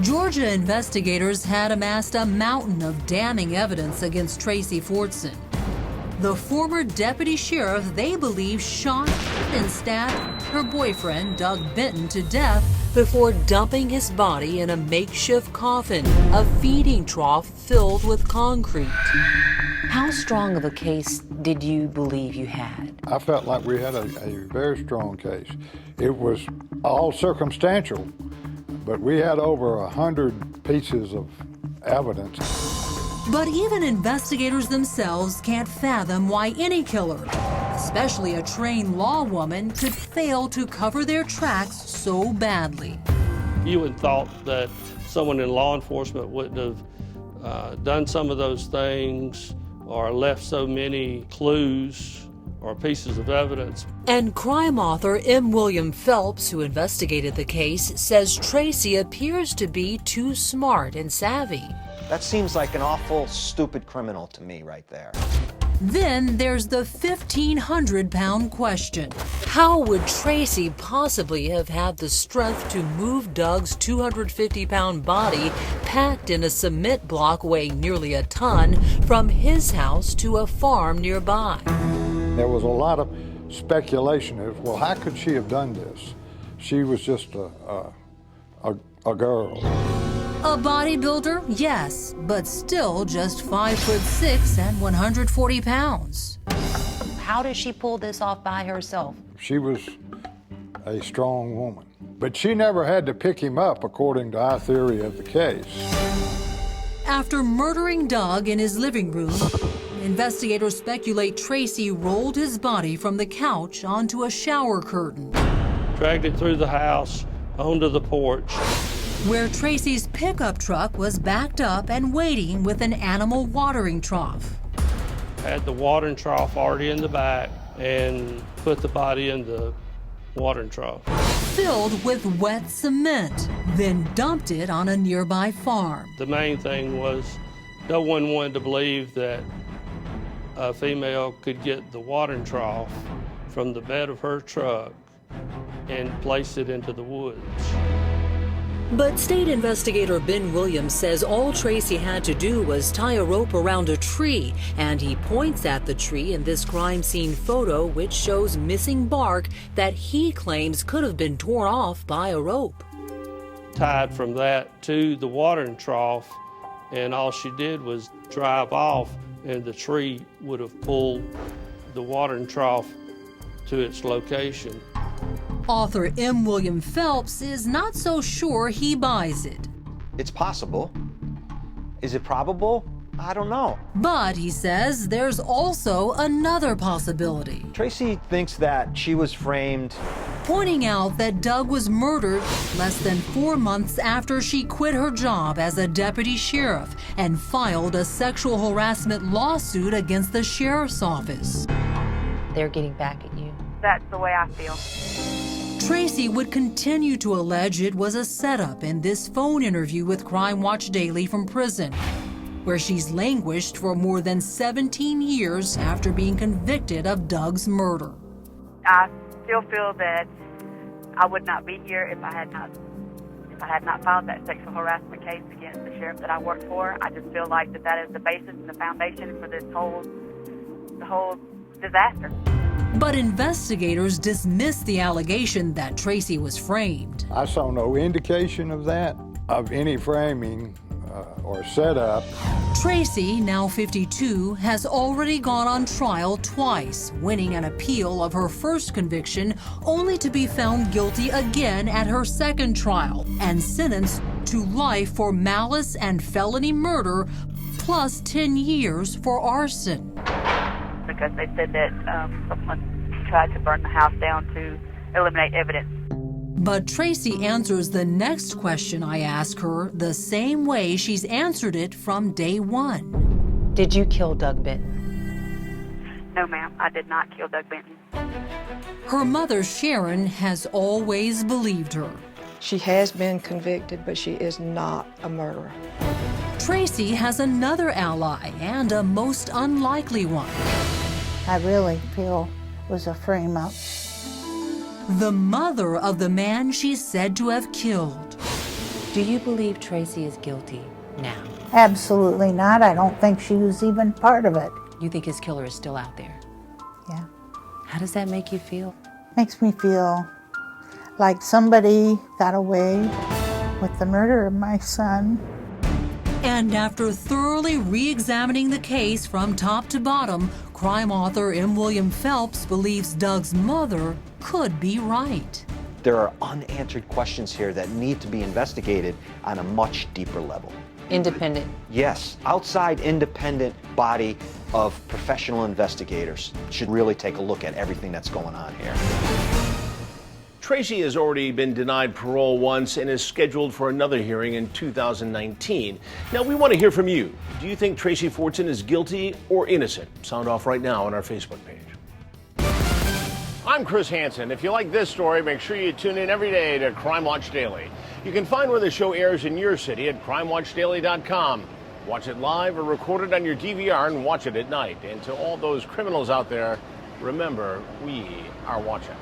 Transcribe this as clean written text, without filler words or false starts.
Georgia investigators had amassed a mountain of damning evidence against Tracy Fortson. The former deputy sheriff they believe shot and stabbed her boyfriend, Doug Benton, to death before dumping his body in a makeshift coffin, a feeding trough filled with concrete. How strong of a case did you believe you had? I felt like we had a very strong case. It was all circumstantial, but we had over 100 pieces of evidence. But even investigators themselves can't fathom why any killer, especially a trained law woman, could fail to cover their tracks so badly. You would have thought that someone in law enforcement wouldn't have done some of those things or left so many clues or pieces of evidence. And crime author M. William Phelps, who investigated the case, says Tracy appears to be too smart and savvy. That seems like an awful stupid criminal to me right there. Then there's the 1,500-pound question. How would Tracy possibly have had the strength to move Doug's 250-pound body, packed in a cement block weighing nearly a ton, from his house to a farm nearby? There was a lot of speculation of, well, how could she have done this? She was just a girl. A bodybuilder, yes, but still just 5'6" and 140 pounds. How does she pull this off by herself? She was a strong woman, but she never had to pick him up, according to our theory of the case. After murdering Doug in his living room, investigators speculate Tracy rolled his body from the couch onto a shower curtain. Dragged it through the house, onto the porch, where Tracy's pickup truck was backed up and waiting with an animal watering trough. Had the watering trough already in the back and put the body in the watering trough. Filled with wet cement, then dumped it on a nearby farm. The main thing was no one wanted to believe that a female could get the watering trough from the bed of her truck and place it into the woods. But state investigator Ben Williams says all Tracy had to do was tie a rope around a tree, and he points at the tree in this crime scene photo, which shows missing bark that he claims could have been torn off by a rope. Tied from that to the watering trough, and all she did was drive off, and the tree would have pulled the watering trough to its location. Author M. William Phelps is not so sure he buys it. It's possible. Is it probable? I don't know. But he says there's also another possibility. Tracy thinks that she was framed, pointing out that Doug was murdered less than 4 months after she quit her job as a deputy sheriff and filed a sexual harassment lawsuit against the sheriff's office. They're getting back at you. That's the way I feel. Tracy would continue to allege it was a setup in this phone interview with Crime Watch Daily from prison, where she's languished for more than 17 years after being convicted of Doug's murder. I still feel that I would not be here if I had not filed that sexual harassment case against the sheriff that I worked for. I just feel like that is the basis and the foundation for the whole disaster. But investigators dismiss the allegation that Tracy was framed. I saw no indication of that, of any framing or setup. Tracy, now 52, has already gone on trial twice, winning an appeal of her first conviction, only to be found guilty again at her second trial and sentenced to life for malice and felony murder, plus 10 years for arson. Because they said that someone tried to burn the house down to eliminate evidence. But Tracy answers the next question I ask her the same way she's answered it from day one. Did you kill Doug Benton? No, ma'am, I did not kill Doug Benton. Her mother, Sharon, has always believed her. She has been convicted, but she is not a murderer. Tracy has another ally, and a most unlikely one. I really feel was a frame-up. The mother of the man she's said to have killed. Do you believe Tracy is guilty now? Absolutely not. I don't think she was even part of it. You think his killer is still out there? Yeah. How does that make you feel? Makes me feel like somebody got away with the murder of my son. And after thoroughly re-examining the case from top to bottom, crime author M. William Phelps believes Doug's mother could be right. There are unanswered questions here that need to be investigated on a much deeper level. Independent. Yes, outside independent body of professional investigators should really take a look at everything that's going on here. Tracy has already been denied parole once and is scheduled for another hearing in 2019. Now, we want to hear from you. Do you think Tracy Fortson is guilty or innocent? Sound off right now on our Facebook page. I'm Chris Hansen. If you like this story, make sure you tune in every day to Crime Watch Daily. You can find where the show airs in your city at crimewatchdaily.com. Watch it live or record it on your DVR and watch it at night. And to all those criminals out there, remember, we are watching.